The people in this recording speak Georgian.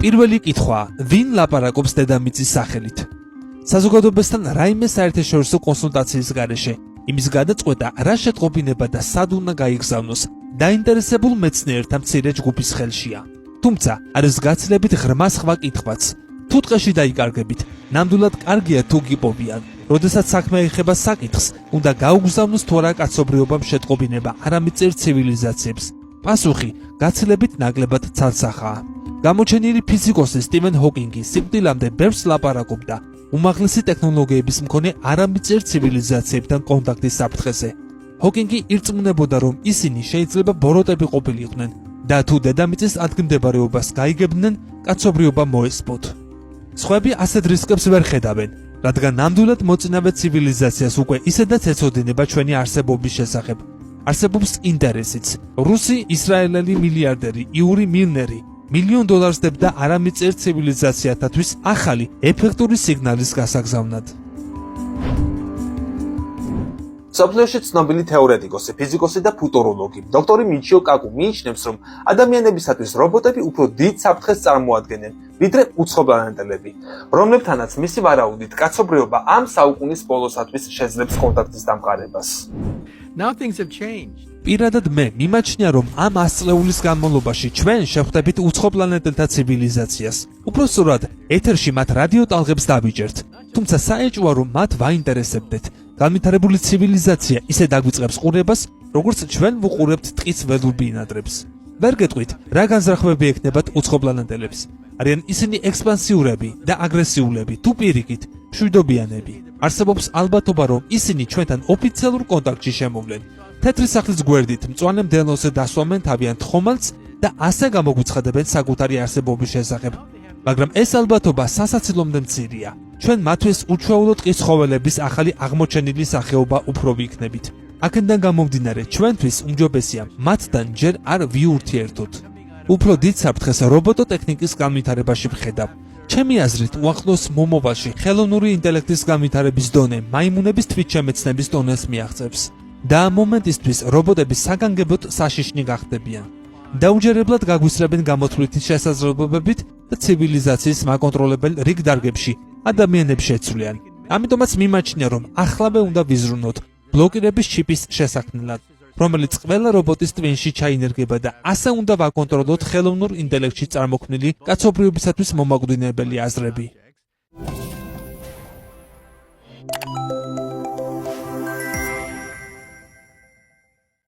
პირველი კითხვა: ვინ ლაპარაკობს დედამიწის სახელით? საზოგადოებასთან რაიმე საერთაშორისო კონსულტაციის გარეშე იმის გადაწყვეტა რა შეტყობინება და სად უნდა გაიგზავნოს დაინტერესებულ მეცნიერთა მცირე ჯგუფის ხელშია. თუმცა არის გაცილებით ღრმა სხვა კითხვაც. თუ ტყეში დაიკარგებით, ნამდვილად კარგია თუ გიპოვიან. როდესაც საქმე ეხება საკითხს, უნდა გაუგზავნოს თუ არა კაცობრიობამ შეტყობინება არამიწერ ცივილიზაციებს. პასუხი გაცილებით ნაკლებად ცალსახაა. გამოჩენილი ფიზიკოსი სტივენ ჰოკინგი სიკვდილამდე ბევრს ლაპარაკობდა უმაღლესი ტექნოლოგიების მქონე არამიწერ ცივილიზაციებთან კონტაქტის საფრთხეზე. ჰოკინგი ირწმუნებოდა, რომ ისინი შეიძლება ბოროტები ყოფილიყვნენ და თუ დედამიწის ადგილმდებარეობას გაიგებდნენ, კაცობრიობა მოესპოთ. სხვები ასეთ რისკებს ვერ ხედავენ, რადგან ნამდვილად მოწინავე ცივილიზაციას უკვე ისედაც ეცოდინება ჩვენი არსებობის შესახებ. არსებობს ინტერესიც. რუსი ისრაელელი მილიარდერი იური მილნერი $1 მილიონ დებდა არამიწერ ცივილიზაციათათვის ახალი ეფექტური სიგნალის გასაგზავნად. მსოფლიოში ცნობილი თეორეტიკოსი, ფიზიკოსი და ფუტუროლოგი დოქტორი მიჩიო კაკუ მიიჩნევს, რომ ადამიანებისათვის რობოტები უფრო დიდ საფრთხეს წარმოადგენენ, ვიდრე უცხოპლანეტელები, რომლებთანაც მისი ვარაუდით კაცობრიობა ამ საუკუნის ბოლოსათვის შეძლებს კონტაქტის დამყარებას. Now things have changed. პირადად მე მიმაჩნია, რომ ამ 100 წლეულის განმავლობაში ჩვენ შევხვდებით უცხოპლანეტელთა ცივილიზაციას. უпроსტად, ეთერში მათ რადიო ტალღებს დავიჯერთ, თუმცა საეჭვოა, რომ მათ ვაინტერესებდეთ. განვითარებული ცივილიზაცია ისე დაგვიწყებს ყურებას, როგორც ჩვენ ვუყურებთ ტყის ველურ ბინადრებს. ვერ გეტყვით, რა განზრახვები ექნებათ უცხოპლანეტელებს. არიან ისინი ექსპანსიურები და აგრესიულები, თუ პირიქით, მშვიდობიანები. არსებობს ალბათობა, რომ ისინი ჩვენთან ოფიციალურ კონტაქტში შემოვლენ. თეთრი სახლის გვერდით მწვანე მდელოზე დასვამენ თავიანთ ხომალდს და ასე გამოგვიცხადებენ საკუთარი არსებობის შესახებ. მაგრამ ეს ალბათობა სასაცილომდე მცირეა. ჩვენ მათთვის უჩვეულო ტყის ცხოველების ახალი აღმოჩენილი სახეობა უფრო ვიქნებით. აქედან გამომდინარე, ჩვენთვის უმჯობესია მათთან ჯერ არ ვიურთიერთოთ. უფრო დიდ საფრთხეს რობოტოტექნიკის განვითარებაში ვხედავ. ჩემი აზრით, უახლოს მომავალში ხელოვნური ინტელექტის განვითარების დონე მაიმუნების თვითშემეცნების დონეს მიაღწევს. და ამ მომენტისთვის რობოტები საგანგებოდ საშიშნი გახდებიან. დაუჯერებლად გაგვისრებენ გამოთვლითი შესაძლებლობებით და ცივილიზაციის მაკონტროლებელ რიგ დარგებში ადამიანებს შეცვლიან. ამიტომაც მიმაჩნია, რომ ახლავე უნდა ვიზრუნოთ ბლოკირების ჩიპის შესაქმნელად, რომელიც ყველა რობოტის ტვინში ჩაინერგება და ასე უნდა ვაკონტროლოთ ხელოვნურ ინტელექტში წარმოქმნილი კაცობრიობისათვის მომაკვდინებელი აზრები.